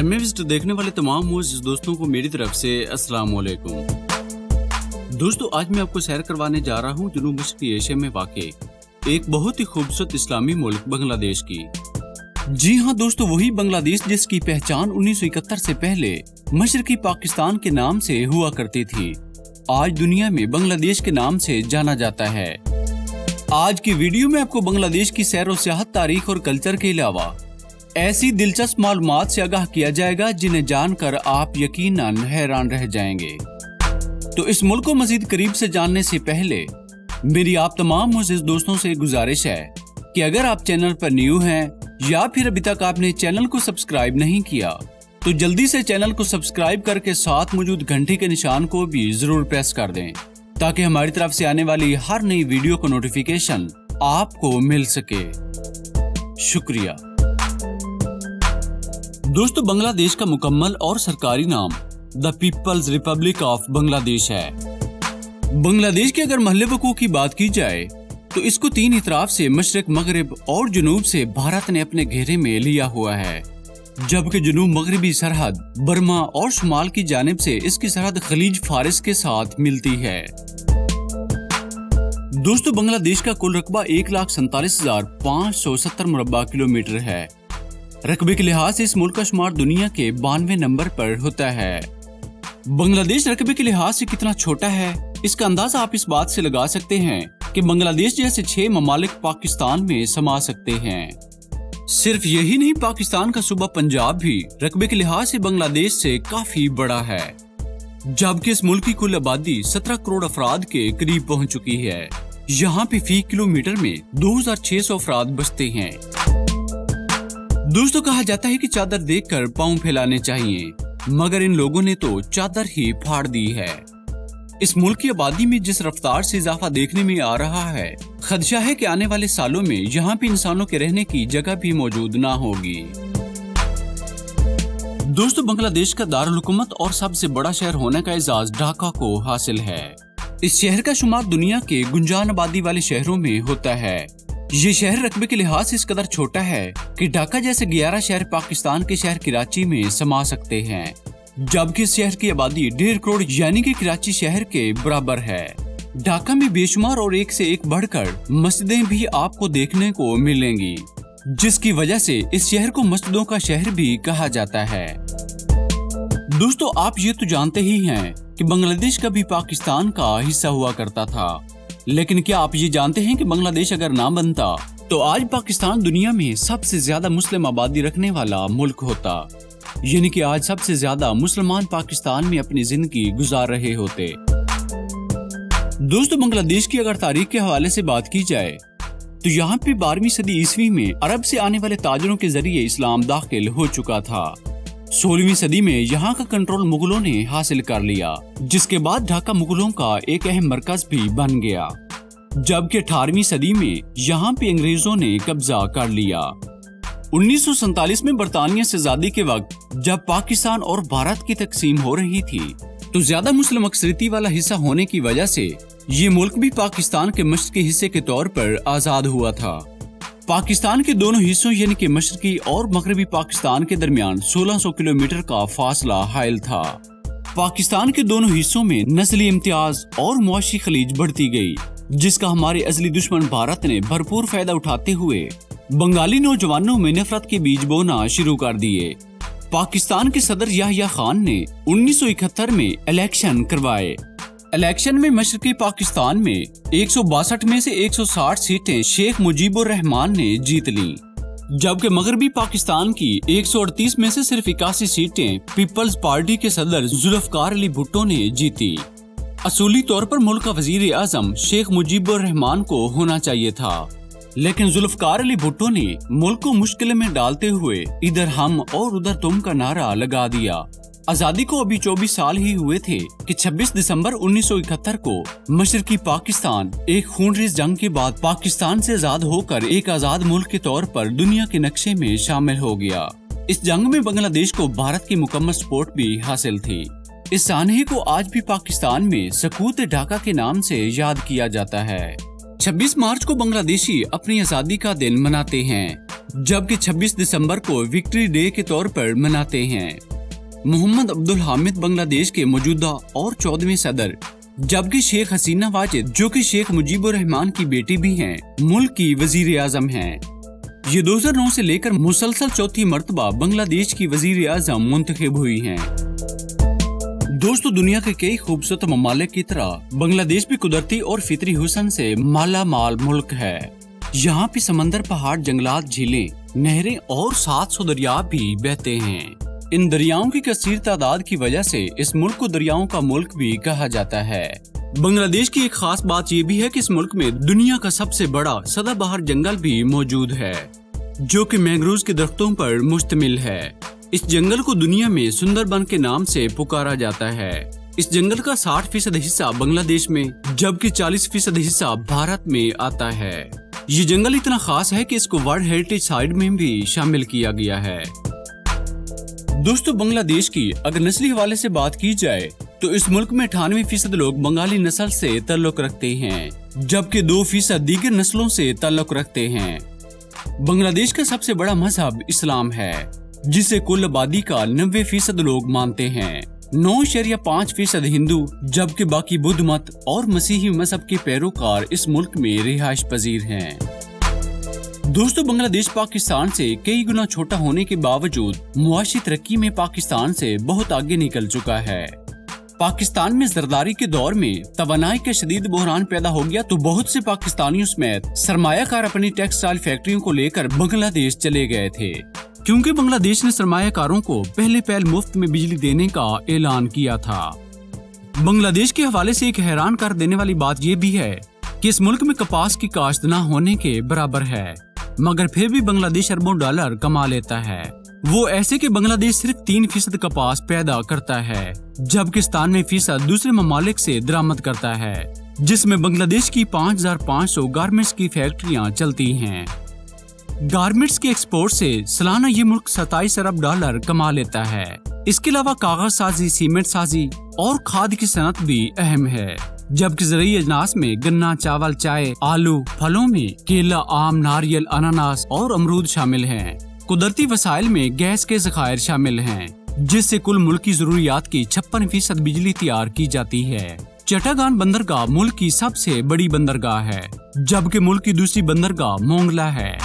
MAVist देखने वाले तमाम मोअज़्ज़िज़ दोस्तों को मेरी तरफ से अस्सलाम वालेकुम। दोस्तों, आज मैं आपको सैर करवाने जा रहा हूँ जनूब मशरक़ी एशिया में वाक़े एक बहुत ही खूबसूरत इस्लामी मुल्क बांग्लादेश की। जी हाँ दोस्तों, वही बांग्लादेश जिसकी पहचान 1971 से पहले मशरक़ी पाकिस्तान के नाम से हुआ करती थी, आज दुनिया में बांग्लादेश के नाम से जाना जाता है। आज की वीडियो में आपको बांग्लादेश की सैर और सियाहत, तारीख और कल्चर के अलावा ऐसी दिलचस्प मालूमात से आगाह किया जाएगा जिन्हें जानकर आप यकीनन हैरान रह जाएंगे। तो इस मुल्क को मजीद करीब से जानने से पहले मेरी आप तमाम मुअज़्ज़िज़ दोस्तों से गुजारिश है कि अगर आप चैनल पर न्यू हैं या फिर अभी तक आपने चैनल को सब्सक्राइब नहीं किया तो जल्दी से चैनल को सब्सक्राइब करके साथ मौजूद घंटी के निशान को भी जरूर प्रेस कर दें ताकि हमारी तरफ से आने वाली हर नई वीडियो को नोटिफिकेशन आपको मिल सके। शुक्रिया। दोस्तों, बांग्लादेश का मुकम्मल और सरकारी नाम the People's Republic of Bangladesh है। बांग्लादेश के अगर महल्ले वकूअ की बात की जाए तो इसको तीन इतराफ से मशरिक, मगरिब और जुनूब से भारत ने अपने घेरे में लिया हुआ है, जबकि जुनूब मगरिबी सरहद बर्मा और शुमाल की जानिब से इसकी सरहद खलीज फारिस के साथ मिलती है। दोस्तों, बांग्लादेश का कुल रकबा 1,47,570 मुरब्बा किलोमीटर है। रकबे के लिहाज से इस मुल्क का शुमार दुनिया के 92वें नंबर पर होता है। बांग्लादेश रकबे के लिहाज से कितना छोटा है, इसका अंदाजा आप इस बात से लगा सकते हैं कि बांग्लादेश जैसे 6 ममालिक पाकिस्तान में समा सकते हैं। सिर्फ यही नहीं, पाकिस्तान का सूबा पंजाब भी रकबे के लिहाज से बांग्लादेश से काफी बड़ा है, जबकि इस मुल्क की कुल आबादी 17 करोड़ अफराद के करीब पहुंच चुकी है। यहाँ पे फी किलोमीटर में 2600 अफराद बसते हैं। दोस्तों, कहा जाता है कि चादर देखकर पांव फैलाने चाहिए, मगर इन लोगों ने तो चादर ही फाड़ दी है। इस मुल्क की आबादी में जिस रफ्तार से इजाफा देखने में आ रहा है, खदशा है कि आने वाले सालों में यहाँ पे इंसानों के रहने की जगह भी मौजूद ना होगी। दोस्तों, बांग्लादेश का दारुल हुकूमत और सबसे बड़ा शहर होने का एजाज ढाका को हासिल है। इस शहर का शुमार दुनिया के गुंजान आबादी वाले शहरों में होता है। ये शहर रकबे के लिहाज से इस कदर छोटा है कि ढाका जैसे 11 शहर पाकिस्तान के शहर कराची में समा सकते हैं, जबकि इस शहर की आबादी 1.5 करोड़ यानी कि कराची शहर के बराबर है। ढाका में बेशुमार और एक से एक बढ़कर मस्जिदें भी आपको देखने को मिलेंगी, जिसकी वजह से इस शहर को मस्जिदों का शहर भी कहा जाता है। दोस्तों, आप ये तो जानते ही हैं कि बांग्लादेश कभी पाकिस्तान का हिस्सा हुआ करता था, लेकिन क्या आप ये जानते हैं कि बांग्लादेश अगर ना बनता तो आज पाकिस्तान दुनिया में सबसे ज्यादा मुस्लिम आबादी रखने वाला मुल्क होता, यानी कि आज सबसे ज्यादा मुसलमान पाकिस्तान में अपनी जिंदगी गुजार रहे होते। दोस्तों, बांग्लादेश की अगर तारीख के हवाले से बात की जाए तो यहाँ पे 12वीं सदी ईस्वी में अरब से आने वाले ताजरों के जरिए इस्लाम दाखिल हो चुका था। 16वीं सदी में यहाँ का कंट्रोल मुगलों ने हासिल कर लिया, जिसके बाद ढाका मुगलों का एक अहम मरकज भी बन गया, जबकि 18वीं सदी में यहाँ पे अंग्रेजों ने कब्जा कर लिया। 1947 में बरतानिया से आजादी के वक्त जब पाकिस्तान और भारत की तकसीम हो रही थी तो ज्यादा मुस्लिम अक्सरियती वाला हिस्सा होने की वजह से ये मुल्क भी पाकिस्तान के मशरकी हिस्से के तौर पर आजाद हुआ था। पाकिस्तान के दोनों हिस्सों यानी कि मशरकी और मगरबी पाकिस्तान के दरमियान 1600 किलोमीटर का फासला हायल था। पाकिस्तान के दोनों हिस्सों में नस्ली इम्तियाज और मुआशी खलीज बढ़ती गई, जिसका हमारे अजली दुश्मन भारत ने भरपूर फायदा उठाते हुए बंगाली नौजवानों में नफरत के बीज बोना शुरू कर दिए। पाकिस्तान के सदर याहिया खान ने 1971 में इलेक्शन करवाए। इलेक्शन में मशरकी पाकिस्तान में 162 में से 160 सीटें शेख मुजीबुर रहमान ने जीत ली, जबकि मगरबी पाकिस्तान की 138 में से सिर्फ 81 सीटें पीपल्स पार्टी के सदर जुल्फकार अली भुट्टो ने जीती। असूली तौर पर मुल्क का वजीर आजम शेख मुजीबुर रहमान को होना चाहिए था, लेकिन जुल्फकार अली भुट्टो ने मुल्क को मुश्किल में डालते हुए इधर हम और उधर तुम का नारा लगा दिया। आजादी को अभी 24 साल ही हुए थे कि 26 दिसंबर 1971 को मशरकी पाकिस्तान एक खूनरेज जंग के बाद पाकिस्तान से आजाद होकर एक आजाद मुल्क के तौर पर दुनिया के नक्शे में शामिल हो गया। इस जंग में बांग्लादेश को भारत की मुकम्मल सपोर्ट भी हासिल थी। इस सानहे को आज भी पाकिस्तान में सकूत ढाका के नाम से याद किया जाता है। 26 मार्च को बांग्लादेशी अपनी आजादी का दिन मनाते हैं, जबकि 26 दिसंबर को विक्ट्री डे के तौर पर मनाते हैं। मोहम्मद अब्दुल हामिद बांग्लादेश के मौजूदा और 14वें सदर, जबकि शेख हसीना वाजिद जो कि शेख मुजीबुर रहमान की बेटी भी हैं, मुल्क की वजीर आजम हैं। ये 2009 से लेकर मुसलसल चौथी मर्तबा बांग्लादेश की वजीर आजम मुंतखब हुई हैं। दोस्तों, दुनिया के कई खूबसूरत ममालिक की तरह बांग्लादेश भी कुदरती और फितरी हुस्न से माला माल मुल्क है। यहाँ पे समंदर, पहाड़, जंगलात, झीलें, नहरें और 700 दरिया भी बहते हैं। इन दरियाओं की कसीर तादाद की वजह से इस मुल्क को दरियाओं का मुल्क भी कहा जाता है। बांग्लादेश की एक खास बात ये भी है कि इस मुल्क में दुनिया का सबसे बड़ा सदाबहार जंगल भी मौजूद है, जो कि मैंग्रोव के दरख्तों पर मुश्तमिल है। इस जंगल को दुनिया में सुंदरबन के नाम से पुकारा जाता है। इस जंगल का 60% हिस्सा बांग्लादेश में, जबकि 40% हिस्सा भारत में आता है। ये जंगल इतना खास है कि इसको वर्ल्ड हेरिटेज साइट में भी शामिल किया गया है। दोस्तों, बांग्लादेश की अगर नस्ली हवाले से बात की जाए तो इस मुल्क में 98% लोग बंगाली नस्ल से ताल्लुक रखते हैं, जबकि 2% दीगर नस्लों से ताल्लुक रखते हैं। बांग्लादेश का सबसे बड़ा मजहब इस्लाम है, जिसे कुल आबादी का 90% लोग मानते हैं। 9.5% हिंदू, जबकि बाकी बुद्ध मत और मसीही मजहब के पैरोकार इस मुल्क में रिहाइश पजीर हैं। दोस्तों, बांग्लादेश पाकिस्तान से कई गुना छोटा होने के बावजूद मुआशी तरक्की में पाकिस्तान से बहुत आगे निकल चुका है। पाकिस्तान में जरदारी के दौर में तवानाई का शदीद बहरान पैदा हो गया तो बहुत से पाकिस्तानियों समेत सरमायाकार अपनी टेक्सटाइल फैक्ट्रियों को लेकर बांग्लादेश चले गए थे, क्योंकि बांग्लादेश ने सरमायाकारों को पहले पहल मुफ्त में बिजली देने का ऐलान किया था। बांग्लादेश के हवाले से एक हैरान कर देने वाली बात यह भी है कि इस मुल्क में कपास की काश्त न होने के बराबर है, मगर फिर भी बांग्लादेश अरबों डॉलर कमा लेता है। वो ऐसे कि बांग्लादेश सिर्फ 3% कपास पैदा करता है, जबकि 97% दूसरे ममालिक से दरामद करता है, जिसमें बांग्लादेश की 5500 गारमेंट्स की फैक्ट्रियां चलती हैं। गारमेंट्स के एक्सपोर्ट से सालाना ये मुल्क 27 अरब डॉलर कमा लेता है। इसके अलावा कागज साजी, सीमेंट साजी और खाद की सनत भी अहम है, जबकि ज़रूरी अजनास में गन्ना, चावल, चाय, आलू, फलों में केला, आम, नारियल, अनानास और अमरूद शामिल हैं। कुदरती वसाइल में गैस के ज़खायर शामिल हैं, जिससे कुल मुल्क की जरूरियात की 56% बिजली तैयार की जाती है। चट्टागान बंदरगाह मुल्क की सबसे बड़ी बंदरगाह है, जबकि मुल्क की दूसरी बंदरगाह मोंगला है।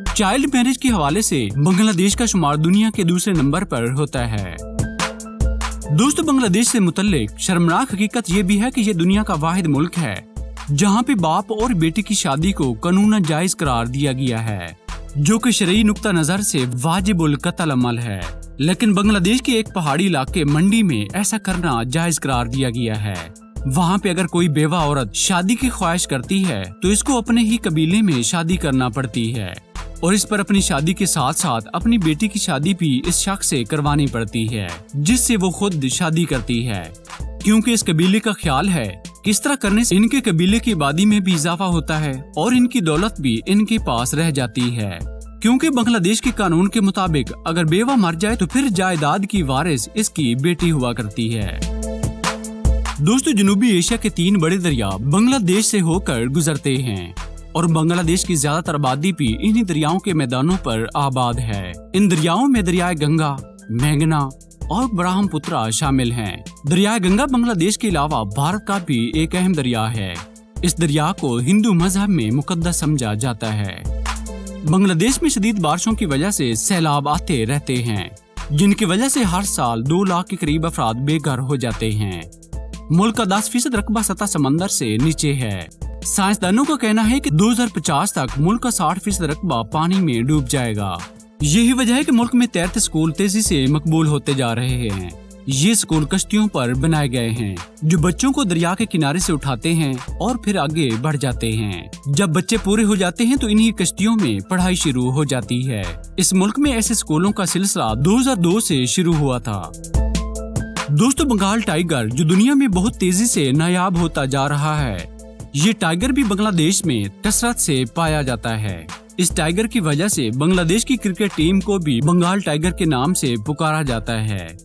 चाइल्ड मैरिज के हवाले से बांग्लादेश का शुमार दुनिया के दूसरे नंबर पर होता है। दोस्तों, बांग्लादेश से मुतल्लिक शर्मनाक हकीकत ये भी है कि ये दुनिया का वाहिद मुल्क है जहाँ पे बाप और बेटी की शादी को कानूनन जायज करार दिया गया है, जो कि शरई नुक्ता नजर से वाजिबुल कत्ल अमल है। लेकिन बांग्लादेश के एक पहाड़ी इलाके मंडी में ऐसा करना जायज करार दिया गया है। वहाँ पे अगर कोई बेवा औरत शादी की ख्वाहिश करती है तो इसको अपने ही कबीले में शादी करना पड़ती है, और इस पर अपनी शादी के साथ साथ अपनी बेटी की शादी भी इस शख्स से करवानी पड़ती है, जिससे वो खुद शादी करती है, क्योंकि इस कबीले का ख्याल है कि इस तरह करने से इनके कबीले की आबादी में भी इजाफा होता है और इनकी दौलत भी इनके पास रह जाती है। क्योंकि बांग्लादेश के कानून के मुताबिक अगर बेवा मर जाए तो फिर जायदाद की वारिस इसकी बेटी हुआ करती है। दोस्तों, जनूबी एशिया के 3 बड़े दरिया बांग्लादेश से होकर गुजरते हैं और बांग्लादेश की ज्यादातर आबादी भी इन्हीं दरियाओं के मैदानों पर आबाद है। इन दरियाओं में दरियाए गंगा, मेघना और ब्रह्मपुत्रा शामिल हैं। दरियाए गंगा बांग्लादेश के अलावा भारत का भी एक अहम दरिया है। इस दरिया को हिंदू मजहब में मुकद्दस समझा जाता है। बांग्लादेश में शदीद बारिशों की वजह से सैलाब आते रहते हैं, जिनकी वजह से हर साल 2 लाख के करीब अफराद बेघर हो जाते हैं। मुल्क का 10% रकबा सतह समंदर से नीचे है। साइंसदानों का कहना है कि 2050 तक मुल्क का 60% रकबा पानी में डूब जाएगा। यही वजह है कि मुल्क में तैरते स्कूल तेजी से मकबूल होते जा रहे हैं। ये स्कूल कश्तियों पर बनाए गए हैं, जो बच्चों को दरिया के किनारे से उठाते हैं और फिर आगे बढ़ जाते हैं। जब बच्चे पूरे हो जाते हैं तो इन्हीं कश्तियों में पढ़ाई शुरू हो जाती है। इस मुल्क में ऐसे स्कूलों का सिलसिला 2002 से शुरू हुआ था। दोस्तों, बंगाल टाइगर जो दुनिया में बहुत तेजी से नायाब होता जा रहा है, ये टाइगर भी बांग्लादेश में कसरत से पाया जाता है। इस टाइगर की वजह से बांग्लादेश की क्रिकेट टीम को भी बंगाल टाइगर के नाम से पुकारा जाता है।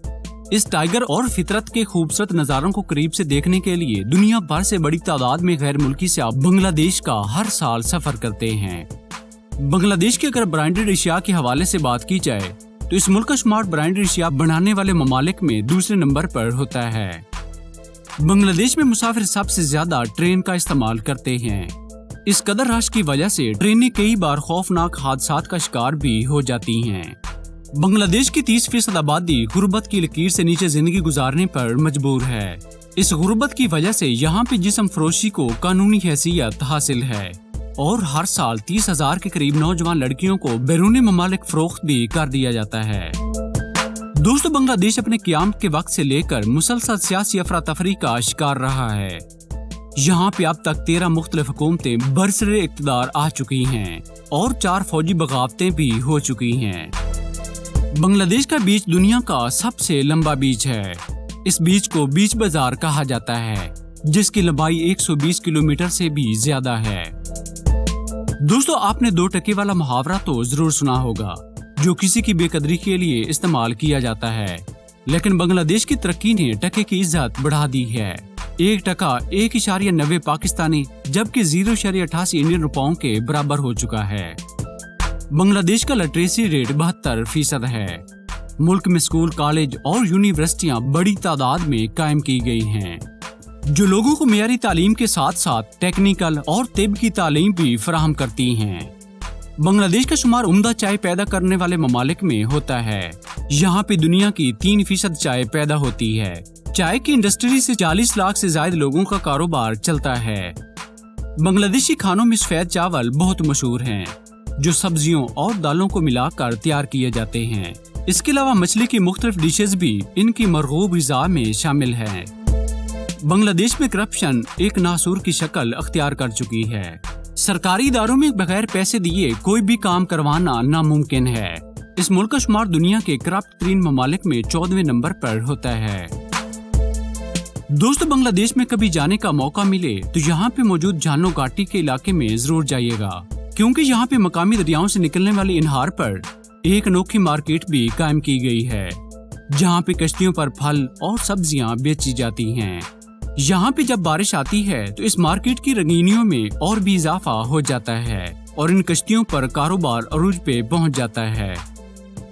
इस टाइगर और फितरत के खूबसूरत नजारों को करीब से देखने के लिए दुनिया भर से बड़ी तादाद में गैर मुल्की सयाह बांग्लादेश का हर साल सफर करते हैं। बांग्लादेश के अगर ब्रांडेड एशिया के हवाले से बात की जाए तो इस मुल्क का शुमार ब्रांडेड एशिया बनाने वाले ममालिक में दूसरे नंबर पर होता है। बांग्लादेश में मुसाफिर सबसे ज्यादा ट्रेन का इस्तेमाल करते हैं। इस कदर रश की वजह से ट्रेनें कई बार खौफनाक हादसात का शिकार भी हो जाती हैं। बांग्लादेश की 30% आबादी गुर्बत की लकीर से नीचे जिंदगी गुजारने पर मजबूर है। इस गुर्बत की वजह से यहाँ पे जिस्म फरोशी को कानूनी हैसियत हासिल है और हर साल 30,000 के करीब नौजवान लड़कियों को बैरून ममालिक फरोख्त भी कर दिया जाता है। दोस्तों, बांग्लादेश अपने क़याम के वक्त से लेकर मुसलसल सियासी अफरा तफरी का शिकार रहा है। यहाँ पे अब तक 13 मुख्तलिफ हुकूमतें बरसरे इक़्तिदार आ चुकी हैं और 4 फौजी बगावतें भी हो चुकी हैं। बांग्लादेश का बीच दुनिया का सबसे लंबा बीच है। इस बीच को बीच बाजार कहा जाता है, जिसकी लंबाई 120 किलोमीटर से भी ज्यादा है। दोस्तों, आपने 2 टके वाला मुहावरा तो जरूर सुना होगा, जो किसी की बेकदरी के लिए इस्तेमाल किया जाता है। लेकिन बांग्लादेश की तरक्की ने टके की इज्जत बढ़ा दी है। 1 टका 1.90 पाकिस्तानी जबकि 0.88 इंडियन रुपयों के बराबर हो चुका है। बांग्लादेश का लिटरेसी रेट 72% है। मुल्क में स्कूल, कॉलेज और यूनिवर्सिटियां बड़ी तादाद में कायम की गई हैं, जो लोगों को मियारी तालीम के साथ साथ टेक्निकल और तिब की तालीम भी फराहम करती हैं। बांग्लादेश का शुमार उम्दा चाय पैदा करने वाले ममालिक में होता है। यहाँ पे दुनिया की 3% चाय पैदा होती है। चाय की इंडस्ट्री से 40 लाख से ज्यादा लोगों का कारोबार चलता है। बांग्लादेशी खानों में सफेद चावल बहुत मशहूर हैं, जो सब्जियों और दालों को मिलाकर तैयार किए जाते हैं। इसके अलावा मछली की मुख्तलिफ डिशेज भी इनकी मरगूब ग़िज़ा में शामिल हैं। बांग्लादेश में करप्शन एक नासूर की शक्ल अख्तियार कर चुकी है। सरकारी इदारों में बगैर पैसे दिए कोई भी काम करवाना नामुमकिन है। इस मुल्क का शुमार दुनिया के करप्ट तरीन ममालिक में 14वें नंबर पर होता है। दोस्तों, बांग्लादेश में कभी जाने का मौका मिले तो यहाँ पे मौजूद झानो घाटी के इलाके में जरूर जाइएगा, क्योंकि यहाँ पे मकामी दरियाओं से निकलने वाली इनहार पर एक अनोखी मार्केट भी कायम की गई है, जहाँ पे कश्तियों पर फल और सब्जियाँ बेची जाती हैं। यहाँ पे जब बारिश आती है तो इस मार्केट की रंगीनियों में और भी इजाफा हो जाता है और इन कश्तियों पर कारोबार अरूज पे पहुँच जाता है।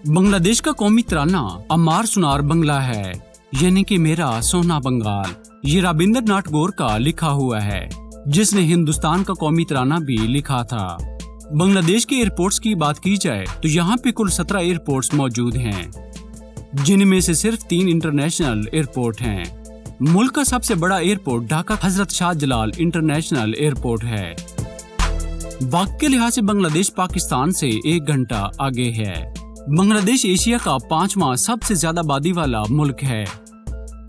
बांग्लादेश का कौमी तराना अमार सुनार बंगला है, यानी कि मेरा सोना बंगाल। ये रविंद्रनाथ टैगोर का लिखा हुआ है, जिसने हिंदुस्तान का कौमी तराना भी लिखा था। बांग्लादेश के एयरपोर्ट्स की बात की जाए तो यहाँ पे कुल 17 एयरपोर्ट्स मौजूद हैं, जिनमें से सिर्फ 3 इंटरनेशनल एयरपोर्ट हैं। मुल्क का सबसे बड़ा एयरपोर्ट ढाका हजरत शाहजलाल इंटरनेशनल एयरपोर्ट है। वक्त के लिहाज से बांग्लादेश पाकिस्तान से 1 घंटा आगे है। बांग्लादेश एशिया का 5वां सबसे ज्यादा आबादी वाला मुल्क है।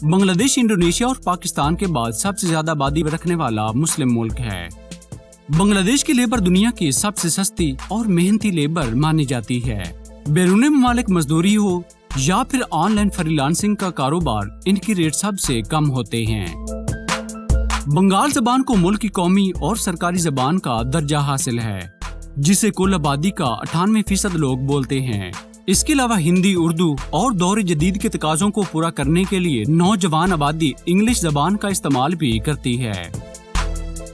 बांग्लादेश इंडोनेशिया और पाकिस्तान के बाद सबसे ज्यादा आबादी रखने वाला मुस्लिम मुल्क है। बांग्लादेश की लेबर दुनिया की सबसे सस्ती और मेहनती लेबर मानी जाती है। बैरून ममालिक मजदूरी हो या फिर ऑनलाइन फ्रीलांसिंग का कारोबार, इनकी रेट सबसे कम होते हैं। बंगाल जबान को मुल्क की कौमी और सरकारी जबान का दर्जा हासिल है, जिसे कुल आबादी का 98% लोग बोलते हैं। इसके अलावा हिंदी, उर्दू और दौर जदीद के तकाज़ों को पूरा करने के लिए नौजवान आबादी इंग्लिश जबान का इस्तेमाल भी करती है।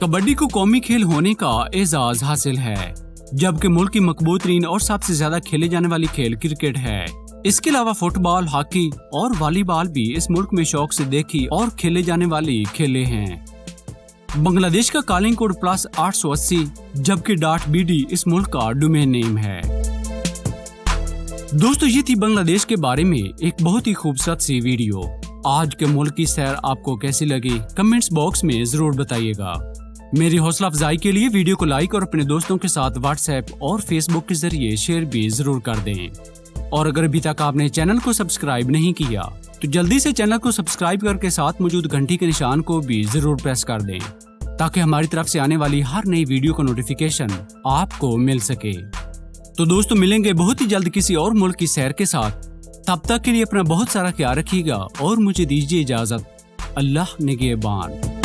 कबड्डी को कौमी खेल होने का एजाज हासिल है, जबकि मुल्क की मकबूल तरीन और सबसे ज्यादा खेले जाने वाली खेल क्रिकेट है। इसके अलावा फुटबॉल, हॉकी और वॉलीबॉल भी इस मुल्क में शौक से देखी और खेले जाने वाली खेले हैं। बांग्लादेश का कॉलिंग कोड +880, जबकि .bd इस मुल्क का डोमेन नेम है। दोस्तों, ये थी बांग्लादेश के बारे में एक बहुत ही खूबसूरत सी वीडियो। आज के मुल्क की सैर आपको कैसी लगी, कमेंट्स बॉक्स में जरूर बताइएगा। मेरी हौसला अफजाई के लिए वीडियो को लाइक और अपने दोस्तों के साथ व्हाट्सएप और फेसबुक के जरिए शेयर भी जरूर कर दें। और अगर अभी तक आपने चैनल को सब्सक्राइब नहीं किया तो जल्दी से चैनल को सब्सक्राइब करके साथ मौजूद घंटी के निशान को भी जरूर प्रेस कर दें, ताकि हमारी तरफ से आने वाली हर नई वीडियो का नोटिफिकेशन आपको मिल सके। तो दोस्तों, मिलेंगे बहुत ही जल्द किसी और मुल्क की सैर के साथ। तब तक के लिए अपना बहुत सारा ख्याल रखिएगा और मुझे दीजिए इजाजत। अल्लाह निगहबान।